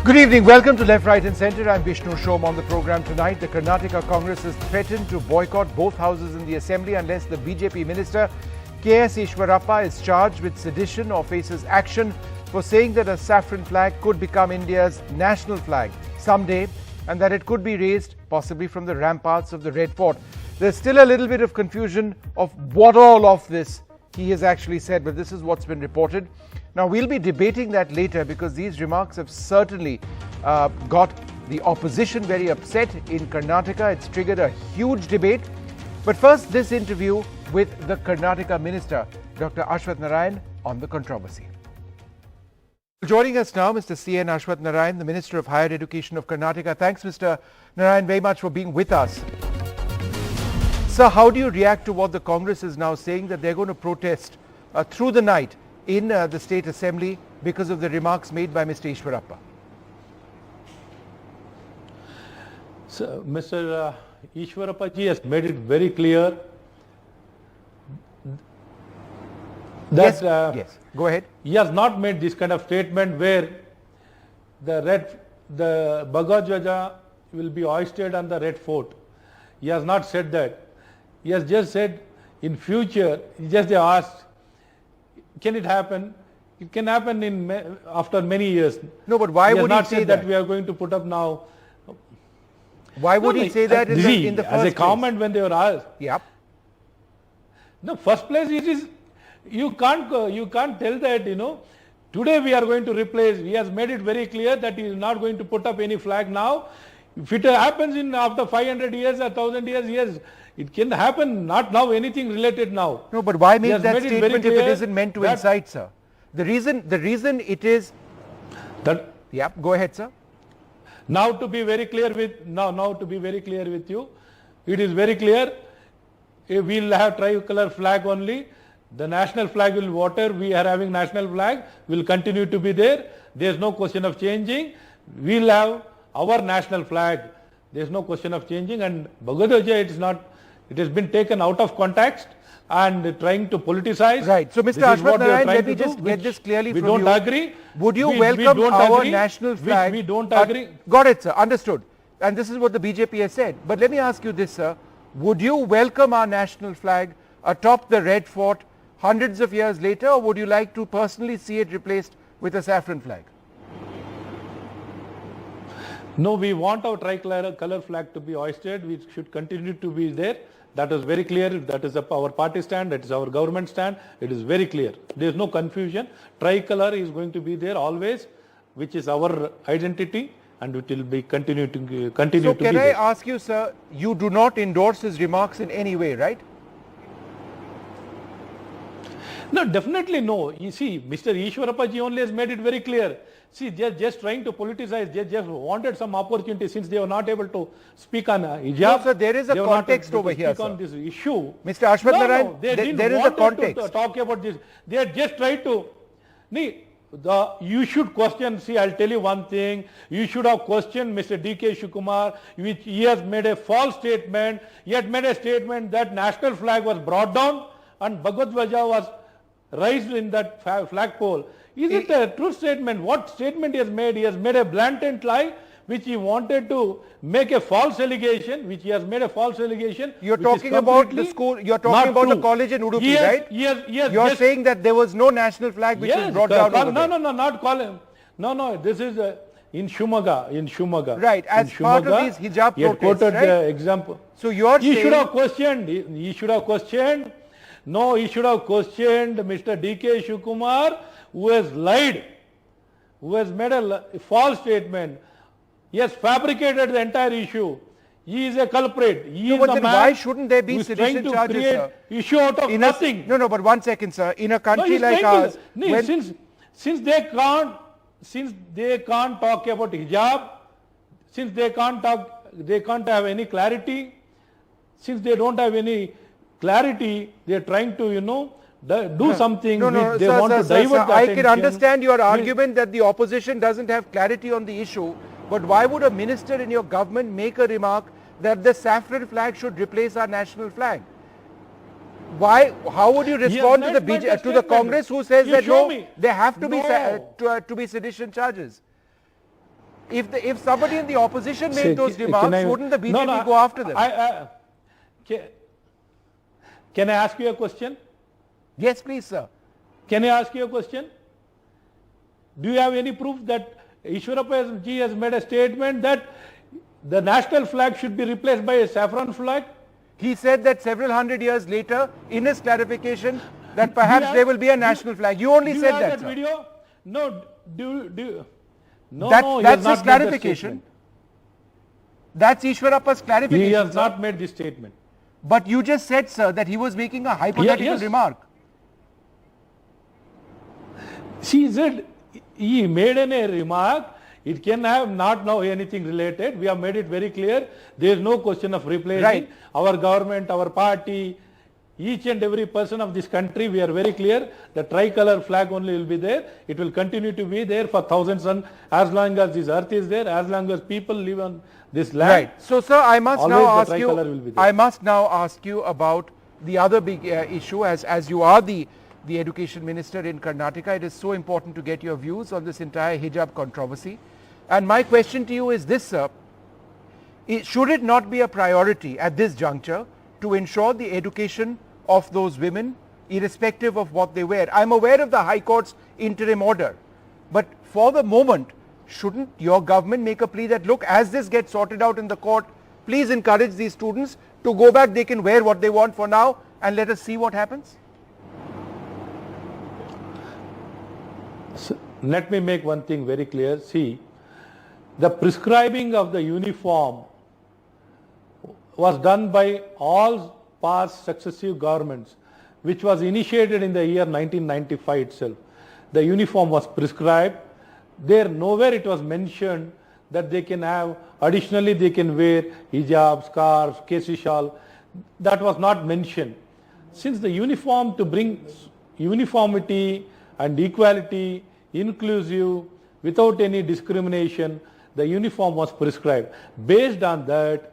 Good evening. Welcome to Left, Right and Centre. I'm Vishnu Shom. On the program tonight, the Karnataka Congress has threatened to boycott both houses in the Assembly unless the BJP Minister KS Eshwarappa is charged with sedition or faces action for saying that a saffron flag could become India's national flag someday and that it could be raised possibly from the ramparts of the Red Fort. There's still a little bit of confusion of what all of this he has actually said, but this is what's been reported. Now, we'll be debating that later because these remarks have certainly got the opposition very upset in Karnataka. It's triggered a huge debate. But first, this interview with the Karnataka Minister, Dr. Ashwath Narayan, on the controversy. Joining us now, Mr. C.N. Ashwath Narayan, the Minister of Higher Education of Karnataka. Thanks, Mr. Narayan, very much for being with us. Sir, how do you react to what the Congress is now saying, that they're going to protest through the night in the State Assembly because of the remarks made by Mr. Eshwarappa? So, Mr. Eshwarappa ji has made it very clear that yes, go ahead. He has not made this kind of statement where the Bhagavad Gita will be hoisted on the Red Fort. He has not said that. He has just said in future, they asked, can it happen? It can happen after many years. No, but why would he say that we are going to put up now? Why would he say that in the first place? As a comment when they were asked. Yep. No, first place it is, you can't tell that, today we are going to replace. He has made it very clear that he is not going to put up any flag now. If it happens after 500 years or 1000 years, yes, it can happen, not now anything related now. No, but why make that statement if it isn't meant to incite, sir? The reason it is that. Yeah, go ahead, sir. Now to be very clear with you, it is very clear. We will have tricolor flag only. The national flag will whatever we are having national flag will continue to be there. There is no question of changing. We will have our national flag. There is no question of changing, and Bhagavad Gita, it has been taken out of context and trying to politicize. Right. So, Mr. Ashwath Narayan, let me just get this clearly from you. We don't agree. Would you welcome our national flag? We don't agree. Got it, sir. Understood. And this is what the BJP has said. But let me ask you this, sir. Would you welcome our national flag atop the Red Fort hundreds of years later, or would you like to personally see it replaced with a saffron flag? No, we want our tricolor flag to be hoisted. We should continue to be there. That is very clear. That is our party stand. That is our government stand. It is very clear. There is no confusion. Tricolor is going to be there always, which is our identity, and it will be continue to be there. So can I ask you, sir, you do not endorse his remarks in any way, right? No, definitely no. You see, Mr. Eshwarappa ji only has made it very clear. See, they are just trying to politicize. They just wanted some opportunity since they were not able to speak on hijab. No, sir, there is a context over here, sir. On this issue. Mr. Ashwath Narayan, there is a context. To talk about this. They are just trying to. You should question. See, I'll tell you one thing. You should have questioned Mr. D.K. Shivakumar, which he has made a false statement. He had made a statement that national flag was brought down and Bhagavad Gita was raised in that flagpole. Is it a true statement? What statement he has made? He has made a blatant lie, which he wanted to make a false allegation, which he has made a false allegation. You're talking about the school, you're talking about the college in Udupi, right? Yes. You're saying that there was no national flag which was brought down over there. No, not college. No, this is in Shumaga. Right, as part of these hijab protests, quoted right? the example. So you're saying... He should have questioned. No, he should have questioned Mr. D.K. Shivakumar, who has lied, who has made a false statement. He has fabricated the entire issue. He is a culprit. He is the man. Why shouldn't there be sedition charges, sir? Issue out of nothing. No, but 1 second, sir. In a country like ours, since they can't talk about hijab, since they can't have any clarity, since they don't have any clarity, they are trying to, do something. They want to divert the attention. I can understand your argument that the opposition doesn't have clarity on the issue, but why would a minister in your government make a remark that the saffron flag should replace our national flag? Why? How would you respond to the Congress who says that no, there have to be sedition charges? If somebody in the opposition made those remarks, wouldn't the BJP No, go after them? Can I ask you a question? Yes, please, sir. Can I ask you a question? Do you have any proof that Eshwarappa ji has made a statement that the national flag should be replaced by a saffron flag? He said that several hundred years later, in his clarification, that perhaps there will be a national flag. You only said that, sir. Video? No. No, that's his clarification. That's Eshwarappa's clarification. He has not made this statement. But you just said, sir, that he was making a hypothetical remark. She said he made a remark. It can have not now anything related. We have made it very clear. There is no question of replacing. Right. Our government, our party, each and every person of this country, we are very clear. The tricolor flag only will be there. It will continue to be there for thousands and as long as this earth is there, as long as people live on this land. Right. So, sir, I must now ask you about the other big issue. As you are the education minister in Karnataka, it is so important to get your views on this entire hijab controversy. And my question to you is this, sir. Should it not be a priority at this juncture to ensure the education of those women, irrespective of what they wear? I'm aware of the High Court's interim order, but for the moment, shouldn't your government make a plea that, look, as this gets sorted out in the court, please encourage these students to go back, they can wear what they want for now, and let us see what happens? So, let me make one thing very clear. See, the prescribing of the uniform was done by all past successive governments, which was initiated in the year 1995 itself. The uniform was prescribed. There nowhere it was mentioned that they can have, additionally they can wear hijab, scarves, kesi shawl. That was not mentioned. Since the uniform to bring uniformity and equality, inclusive, without any discrimination, the uniform was prescribed. Based on that,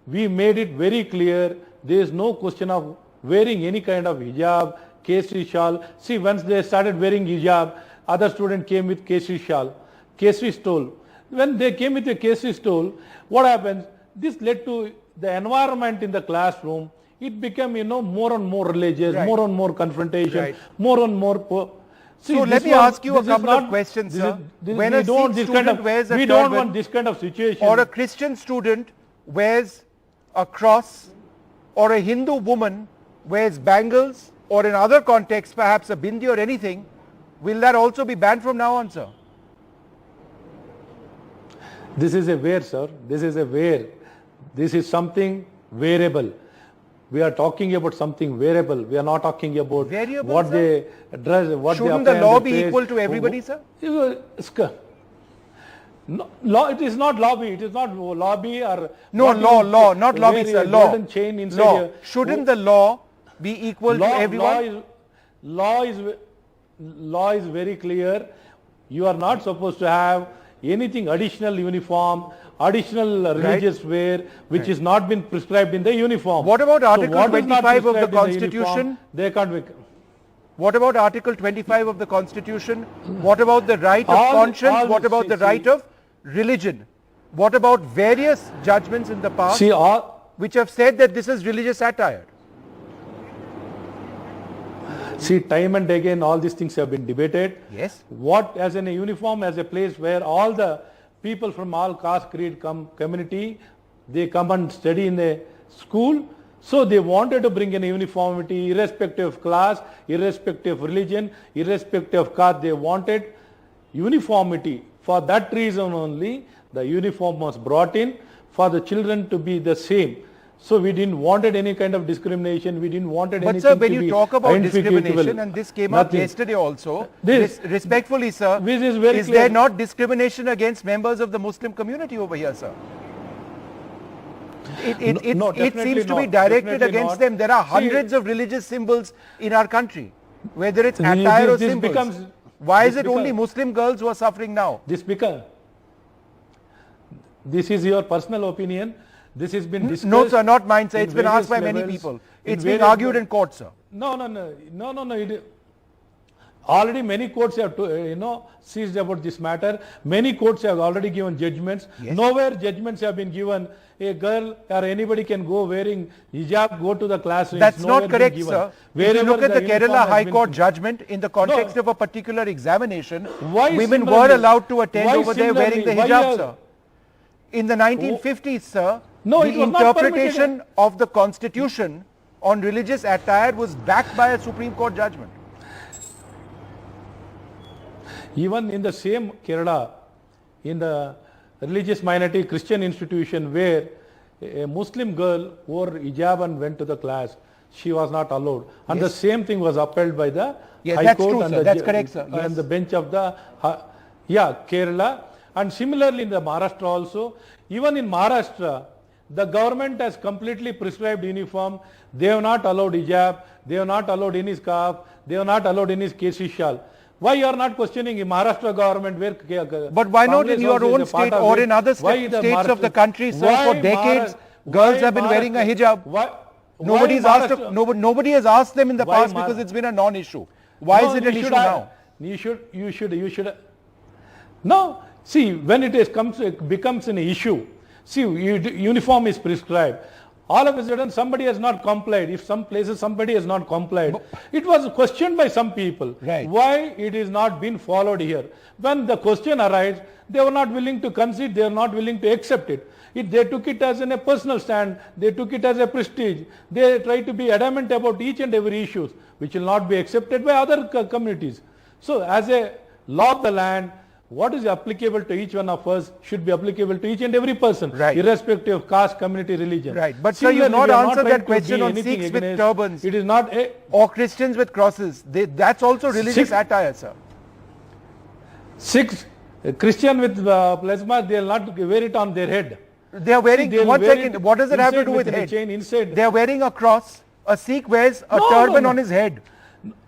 we made it very clear there is no question of wearing any kind of hijab, kesi shawl. See, once they started wearing hijab, other student came with kesi shawl, kesi stole. When they came with a kesi stole, what happens? This led to the environment in the classroom. It became, more and more religious, more and more confrontation, more and more. See, so let me ask you a couple of questions, sir. When a Sikh student wears a turban, we don't want this kind of situation. Or a Christian student wears a cross, or a Hindu woman wears bangles, or in other contexts perhaps a bindi or anything, will that also be banned from now on, sir? This is a wear, sir. This is a wear. This is something wearable. We are talking about something wearable. We are not talking about variable, what sir? They dress, what Shouldn't they the law be equal to everybody, sir? No, law. It is not lobby. It is not lobby or no law, not lobby, sir. Law. Chain inside law. Here. Shouldn't the law be equal to everyone? Law is very clear. You are not supposed to have anything additional uniform, additional religious wear, which is not been prescribed in the uniform. What about Article 25 of the Constitution? They can't be. What about Article 25 of the Constitution? What about the right of conscience? What about the right of religion? What about various judgments in the past which have said that this is religious satire? See, time and again all these things have been debated. Yes. What as in a uniform, as a place where all the people from all caste, creed, community, they come and study in the school. So they wanted to bring in a uniformity, irrespective of class, irrespective of religion, irrespective of caste. They wanted uniformity. For that reason only, the uniform was brought in for the children to be the same. So we didn't wanted any kind of discrimination. We didn't wanted anything to be. But sir, when you talk about discrimination, and this came up yesterday also, respectfully, sir, is there not discrimination against members of the Muslim community over here, sir? It seems to be directed against them. There are hundreds of religious symbols in our country, whether it's attire or symbols. Why is it only Muslim girls who are suffering now? This is your personal opinion. This has been discussed. No, sir, not mine, sir. It's been asked by many people. It's being argued in court, sir. No. Already many courts have seized about this matter. Many courts have already given judgments. Yes. Nowhere judgments have been given. A girl or anybody can go wearing hijab, go to the classroom. That's not correct, sir. If you look at the Kerala High Court judgment, in the context of a particular examination, women were allowed to attend over there wearing the hijab, sir. In the 1950s, sir, the interpretation of the constitution on religious attire was backed by a Supreme Court judgment. Even in the same Kerala, in the religious minority Christian institution where a Muslim girl wore hijab and went to the class, she was not allowed. And the same thing was upheld by the High Court and that's correct, sir. And the bench of the Kerala. And similarly in the Maharashtra also, even in Maharashtra, the government has completely prescribed uniform. They have not allowed hijab, they have not allowed any scarf, they have not allowed any kesi shawl. Why you are not questioning in Maharashtra government where? But why not in your own state or in other states of the country, sir? For decades, girls have been wearing a hijab. Nobody has asked them in the past because it's been a non-issue. Why is it an issue now? You should. No, see, when it becomes an issue, see, uniform is prescribed. All of a sudden, somebody has not complied. If some places somebody has not complied, it was questioned by some people. Right. Why it is not been followed here? When the question arises, they were not willing to concede. They are not willing to accept it. They took it as a personal stand. They took it as a prestige. They try to be adamant about each and every issue, which will not be accepted by other communities. So, as a law of the land, what is applicable to each one of us should be applicable to each and every person, irrespective of caste, community, religion. Right. But sir, you have not answered that question on Sikhs with turbans. It is not or Christians with crosses. That's also religious attire, sir. Sikhs, Christian with plasma, they will not wear it on their head. They are wearing, one second, what does it have to do with head? They are wearing a cross. A Sikh wears a turban on his head.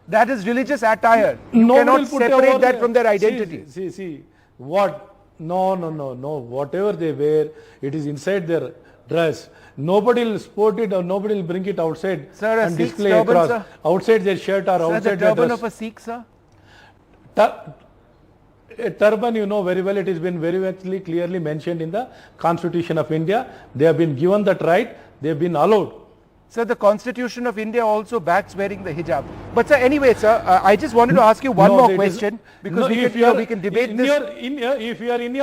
That is religious attire. You cannot separate that from their identity. See, what? No. Whatever they wear, it is inside their dress. Nobody will sport it or nobody will bring it outside and display across. Outside their shirt or outside their dress. The turban of a Sikh, sir? A turban, you know very well, it has been very clearly mentioned in the Constitution of India. They have been given that right. They have been allowed. Sir, the Constitution of India also backs wearing the hijab. But sir, anyway, sir, I just wanted to ask you one more question because we can debate this. If you are in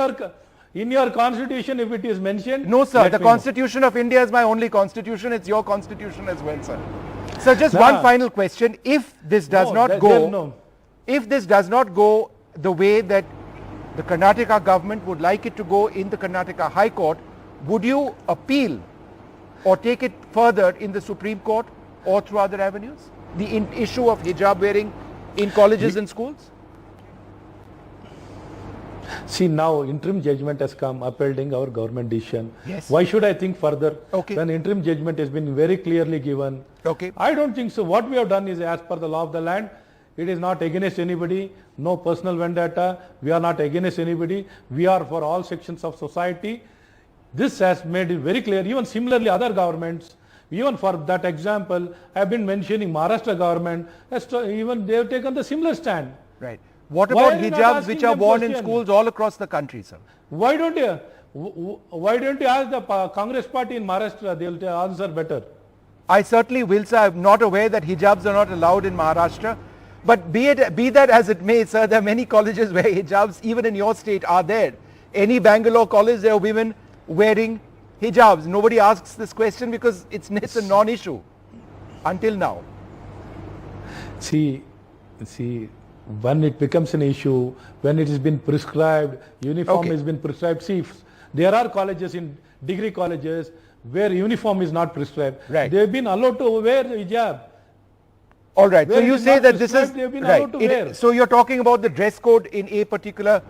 your Constitution, if it is mentioned. No, sir, the Constitution of India is my only Constitution. It's your Constitution as well, sir. Sir, just one final question. If this does not go, if this does not go the way that the Karnataka government would like it to go in the Karnataka High Court, would you appeal or take it further in the Supreme Court or through other avenues? The issue of hijab wearing in colleges and schools? See, now interim judgment has come upholding our government decision. Yes. Why should I think further? Okay. When interim judgment has been very clearly given. Okay. I don't think so. What we have done is as per the law of the land. It is not against anybody. No personal vendetta. We are not against anybody. We are for all sections of society. This has made it very clear. Even similarly, other governments, even for that example, I have been mentioning Maharashtra government, even they have taken the similar stand. Right. What about hijabs which are worn in schools all across the country, sir? Why don't you ask the Congress party in Maharashtra? They will answer better. I certainly will, sir. I am not aware that hijabs are not allowed in Maharashtra. But be that as it may, sir, there are many colleges where hijabs, even in your state, are there. Any Bangalore college, there are women wearing hijabs. Nobody asks this question because it's a non-issue until now. See, when it becomes an issue, when it has been prescribed, uniform has been prescribed. See, there are colleges in degree colleges where uniform is not prescribed. Right. They have been allowed to wear hijab. All right. So you say that this is right. So you're talking about the dress code in a particular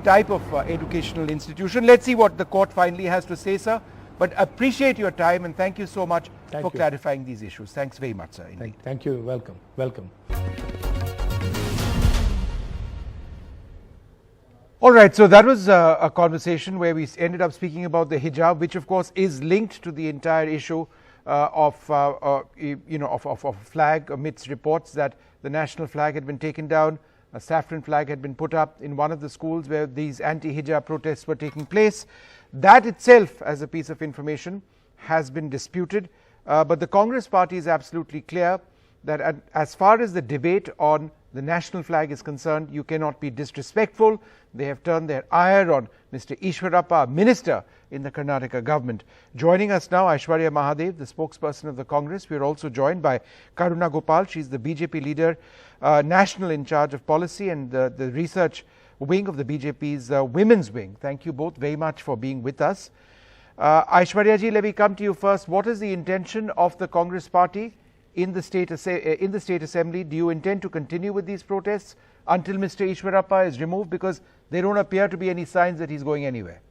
type of educational institution. Let's see what the court finally has to say, sir. But appreciate your time and thank you so much for clarifying these issues. Thanks very much, sir. Thank you. Welcome. All right. So that was a conversation where we ended up speaking about the hijab, which of course is linked to the entire issue of flag amidst reports that the national flag had been taken down A saffron flag had been put up in one of the schools where these anti-hijab protests were taking place. That itself, as a piece of information, has been disputed. But the Congress party is absolutely clear that as far as the debate on the national flag is concerned, you cannot be disrespectful. They have turned their ire on Mr. Eshwarappa, minister in the Karnataka government. Joining us now, Aishwarya Mahadev, the spokesperson of the Congress. We are also joined by Karuna Gopal. She is the BJP leader, national in charge of policy and the research wing of the BJP's women's wing. Thank you both very much for being with us. Aishwarya ji, let me come to you first. What is the intention of the Congress party in the state assembly? Do you intend to continue with these protests until Mr. Eshwarappa is removed, because there don't appear to be any signs that he's going anywhere?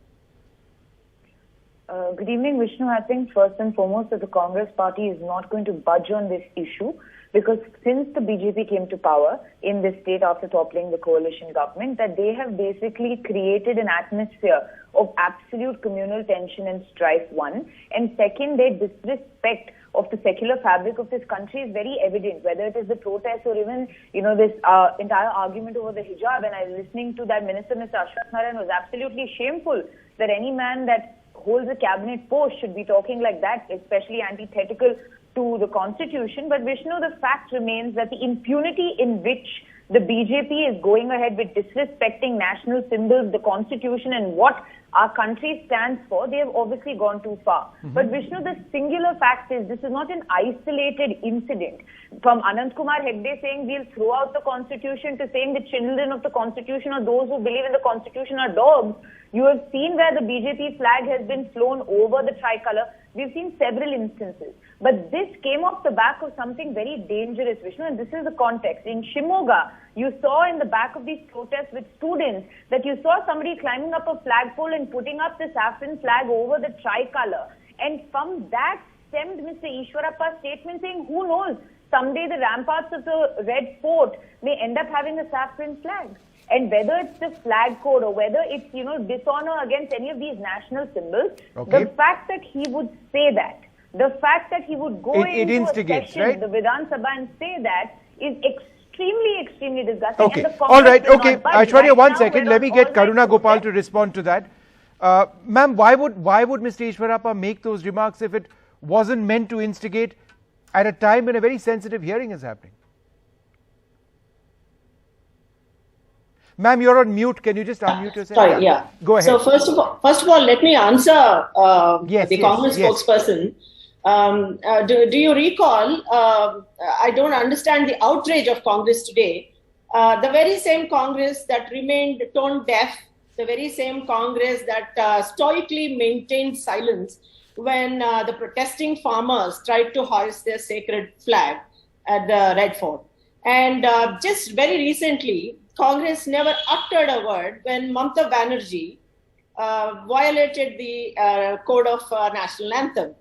Good evening, Vishnu. I think first and foremost that the Congress party is not going to budge on this issue, because since the BJP came to power in this state after toppling the coalition government, that they have basically created an atmosphere of absolute communal tension and strife, one. And second, their disrespect of the secular fabric of this country is very evident, whether it is the protests or even, this entire argument over the hijab. And I was listening to that minister, Mr. Ashwath Narayan, was absolutely shameful that any man that holds a cabinet post should be talking like that, especially antithetical to the constitution. But Vishnu, the fact remains that the impunity in which the BJP is going ahead with disrespecting national symbols, the constitution, and what our country stands for, they have obviously gone too far. But Vishnu, the singular fact is this is not an isolated incident. From Anant Kumar Hegde saying we'll throw out the constitution to saying the children of the constitution or those who believe in the constitution are dogs, you have seen where the BJP flag has been flown over the tricolour. We've seen several instances. But this came off the back of something very dangerous, Vishnu, and this is the context. In Shimoga, you saw in the back of these protests with students that you saw somebody climbing up a flagpole and putting up the saffron flag over the tricolour. And from that stemmed Mr. Eshwarappa's statement saying, who knows, someday the ramparts of the Red Fort may end up having a saffron flag. And whether it's the flag code or whether it's, dishonor against any of these national symbols, the fact that he would say that, the fact that he would go into a session, right, the Vidhan Sabha, and say that is extremely disgusting. Okay. All right. Okay. Aishwarya, one second. Let me get Karuna Gopal to respond to that. Ma'am, why would Mr. Eshwarappa make those remarks if it wasn't meant to instigate at a time when a very sensitive hearing is happening? Ma'am, you're on mute. Can you just unmute yourself? Sorry, yeah. Go ahead. So first of all, let me answer the Congress spokesperson. Do you recall? I don't understand the outrage of Congress today. The very same Congress that remained tone deaf, the very same Congress that stoically maintained silence when the protesting farmers tried to hoist their sacred flag at the Red Fort. And just very recently, Congress never uttered a word when Mamata Banerjee violated the code of national anthem.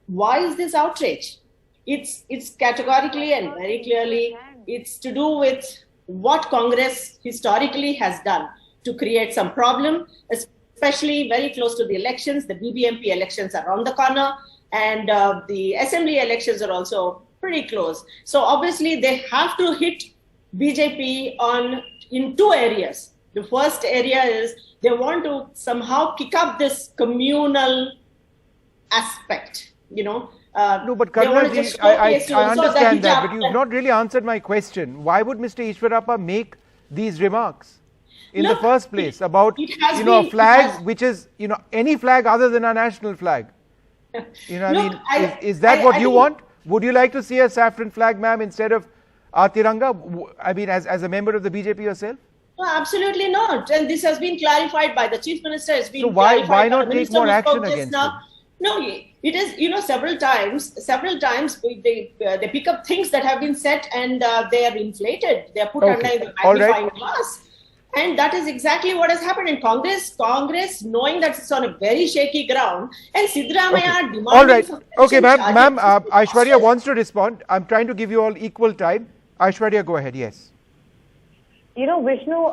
Why is this outrage? It's categorically and very clearly, it's to do with what Congress historically has done to create some problem, especially very close to the elections. The BBMP elections are around the corner, and the assembly elections are also pretty close. So obviously they have to hit BJP in two areas. The first area is they want to somehow kick up this communal aspect, No, but Karuna, I understand that, but you've not really answered my question. Why would Mr. Eshwarappa make these remarks in the first place about, a flag which is, any flag other than a national flag? Is that what you want? Would you like to see a saffron flag, ma'am, instead of Tiranga? I mean, as a member of the BJP yourself? No, absolutely not. And this has been clarified by the Chief Minister. It's been so why not take more action against it? No, it is, several times they pick up things that have been said and they are inflated. They are put under the magnifying glass. And that is exactly what has happened in Congress. Congress, knowing that it's on a very shaky ground, and Siddaramaiah demanding... All right. Okay, ma'am, Aishwarya wants to respond. I'm trying to give you all equal time. Aishwarya, go ahead. Yes. You know, Vishnu,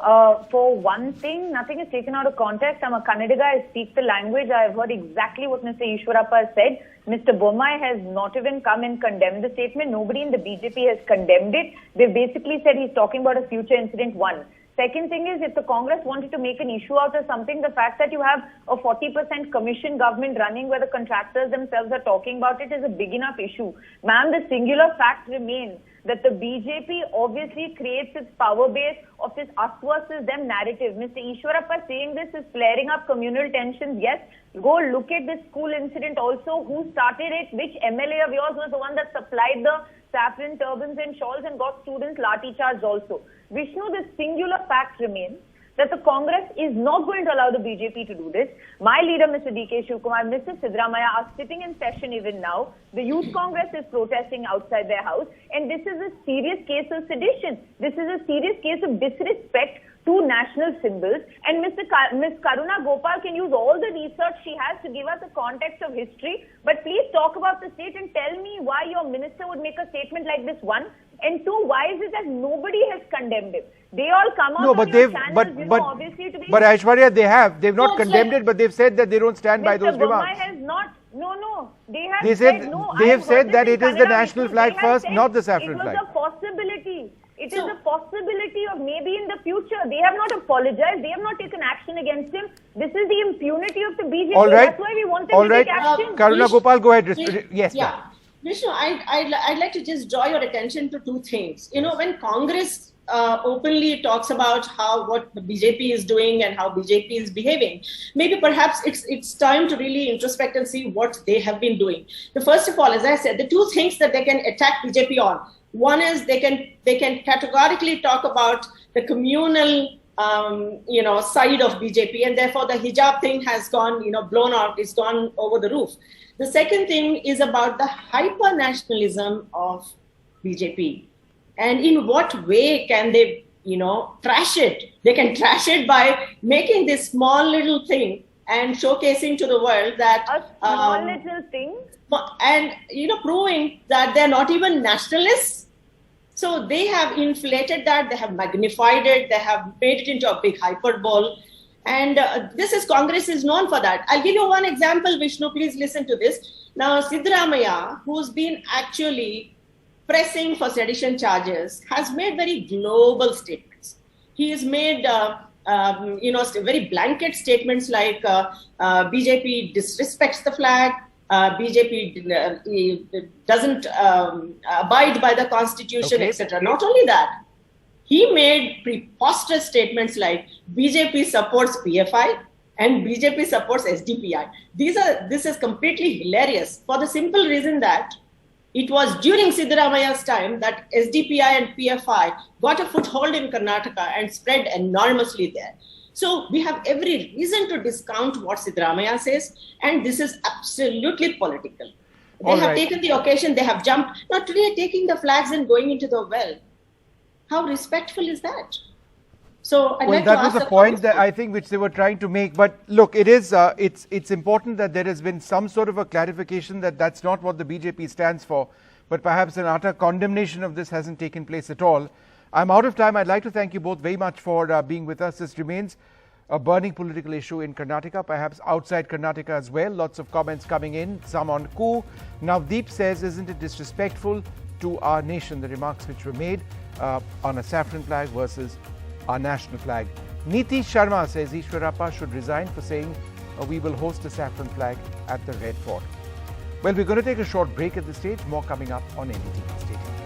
for one thing, nothing is taken out of context. I'm a Kannadiga, I speak the language. I've heard exactly what Mr. Eshwarappa has said. Mr. Bommai has not even come and condemned the statement. Nobody in the BJP has condemned it. They've basically said he's talking about a future incident, one. Second thing is, if the Congress wanted to make an issue out of something, the fact that you have a 40% commission government running where the contractors themselves are talking about it is a big enough issue. Ma'am, the singular fact remains that the BJP obviously creates its power base of this us versus them narrative. Mr. Eshwarappa saying this is flaring up communal tensions. Yes, go look at this school incident also. Who started it? Which MLA of yours was the one that supplied the saffron turbans and shawls and got students lathi charged also? Vishnu, the singular fact remains that the Congress is not going to allow the BJP to do this. My leader, Mr. DK Shivakumar, Mr. Siddaramaiah are sitting in session even now. The Youth Congress is protesting outside their house. And this is a serious case of sedition. This is a serious case of disrespect to national symbols. And Ms. Karuna Gopal can use all the research she has to give us a context of history. But please talk about the state and tell me why your minister would make a statement like this, one. And two, why is it that nobody has condemned him? They all come out on your channels, obviously to be... But Aishwarya, they've not condemned it, but they've said that they don't stand by those remarks. Has not, no. They have said that it is the national flag first, not the saffron flag. It was a possibility. It is a possibility of maybe in the future. They have not apologized. They have not taken action against him. This is the impunity of the BJP. All right. That's why we want them to take action. Karuna Gopal, go ahead. Yes, yeah. Vishnu, I'd like to just draw your attention to two things. You know, when Congress openly talks about what the BJP is doing and how BJP is behaving, maybe perhaps it's time to really introspect and see what they have been doing. The first of all, as I said, the two things that they can attack BJP on. One is they can categorically talk about the communal side of BJP, and therefore the hijab thing has gone, blown out, it's gone over the roof. The second thing is about the hyper-nationalism of BJP. And in what way can they, trash it? They can trash it by making this small little thing and showcasing to the world that... A small little thing? And, proving that they're not even nationalists. So they have inflated that, they have magnified it, they have made it into a big hyperbole. And Congress is known for that. I'll give you one example, Vishnu, please listen to this. Now, Siddaramaiah, who's been actually pressing for sedition charges, has made very global statements. He has made, very blanket statements like BJP disrespects the flag, BJP doesn't abide by the constitution, etc. Not only that, he made preposterous statements like BJP supports PFI and BJP supports SDPI. This is completely hilarious for the simple reason that it was during Siddaramaiah's time that SDPI and PFI got a foothold in Karnataka and spread enormously there. So we have every reason to discount what Siddaramaiah says, and this is absolutely political. They have taken the occasion, they have jumped. Now today taking the flags and going into the well. How respectful is that? So that was a point that I think which they were trying to make. But look, it is it's important that there has been some sort of a clarification that that's not what the BJP stands for. But perhaps an utter condemnation of this hasn't taken place at all. I'm out of time. I'd like to thank you both very much for being with us. This remains a burning political issue in Karnataka, perhaps outside Karnataka as well. Lots of comments coming in, some on coup. Navdeep says, isn't it disrespectful to our nation, the remarks which were made on a saffron flag versus our national flag. Niti Sharma says Eshwarappa should resign for saying we will host a saffron flag at the Red Fort. Well, we're going to take a short break at this stage. More coming up on NDTV. Stay tuned.